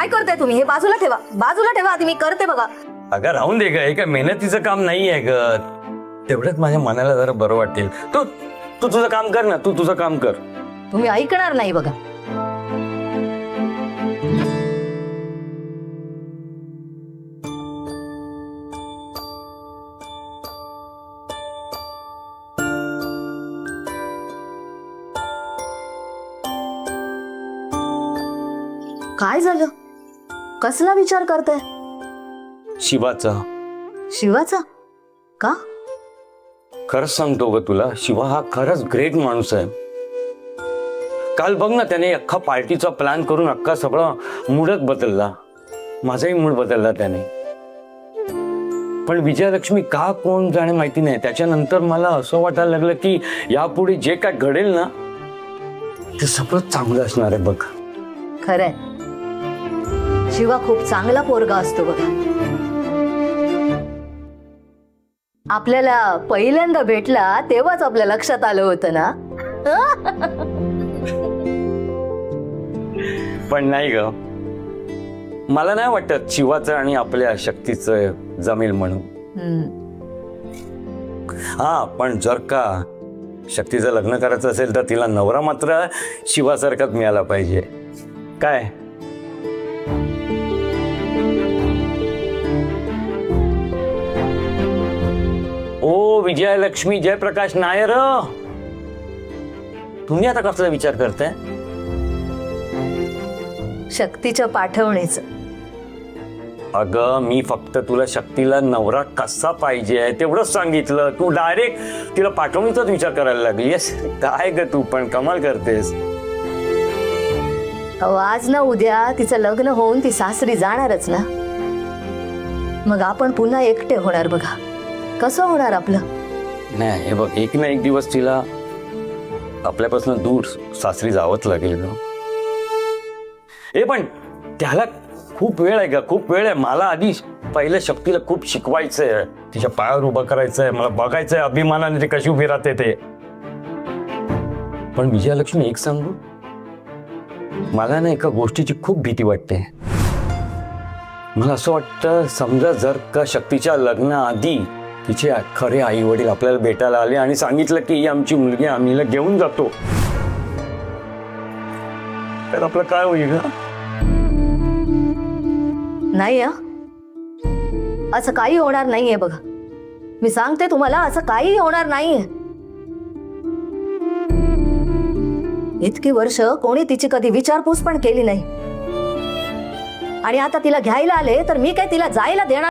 काय करताय तुम्ही? हे बाजूला ठेवा, बाजूला ठेवा आधी, मी करते बघा. अगं राहून दे ग, हे काय मेहनतीचं काम नाही आहे ग. तेवढंच माझ्या मनाला जरा बरं वाटेल. तू तू तुझं काम कर ना, तू तुझं काम कर. तुम्ही ऐकणार नाही बघा. काय झालं? कसला विचार करताय? शिवाचा. शिवाचा? का? खरंच सांगतो ग तुला, शिवा हा खरंच ग्रेट माणूस आहे. काल बघ ना, त्याने अख्खा पार्टीचा प्लॅन करून अख्खा सगळा मूडच बदलला. माझाही मूड बदलला त्याने. पण विजयालक्ष्मी का कोण जाणे माहिती नाही. त्याच्यानंतर मला असं वाटायला लागलं की यापुढे जे काय घडेल ना ते सगळं चांगलं असणार आहे बघ. खरंय, शिवा खूप चांगला पोरगा असतो बघा. आपल्याला पहिल्यांदा भेटला तेव्हाच आपल्या लक्षात आलं होतं ना. पण नाही ग, मला नाही वाटत शिवाचं आणि आपल्या शक्तीचं जमेल म्हणून. हा, पण जर का शक्तीचं लग्न करायचं असेल तर तिला नवरा मात्र शिवासारखाच मिळाला पाहिजे. काय? ओ विजयालक्ष्मी जयप्रकाश नायर, तुम्ही आता कसला विचार करताय? शक्तीच्या पाठवणीचं. अगं मी फक्त तुला शक्तीला नवरा कसा पाहिजे तेवढंच सांगितलं. तू डायरेक्ट तिला पाठवणीचाच विचार करायला लागलीस. काय ग तू पण कमाल करतेस. अहो, आज ना उद्या तिचं लग्न होऊन ती सासरी जाणारच ना. मग आपण पुन्हा एकटे होणार बघा. कसं होणार आपलं? नाही हे बघ, एक ना एक दिवस तिला आपल्यापासून दूर सासरी जावंच लागेल ना. हे पण त्याला खूप वेळ आहे का, खूप वेळ आहे. मला आधी पहिल्या शक्तीला खूप शिकवायचंय, तिच्या पायावर उभं करायचंय, मला बघायचंय अभिमानाने ते कशी उभी राहते ते. पण विजयालक्ष्मी एक सांगू, मला ना एका गोष्टीची खूप भीती वाटते. मला असं वाटतं, समजा जर का शक्तीच्या लग्नाआधी तिचे खरे आई वडील आपल्याला भेटायला आले आणि सांगितलं की ही आमची मुलगी, आम्ही हिला घेऊन जातो, तर आपलं काय होईल? नाही, असं काही होणार नाहीये बघा. मी सांगते तुम्हाला, असं काही होणार नाहीये. इतकी वर्ष कोणी तिची कधी विचारपूस पण केली नाही. आणि आता तिला घ्यायला आले तर मी काय तिला जायला देणार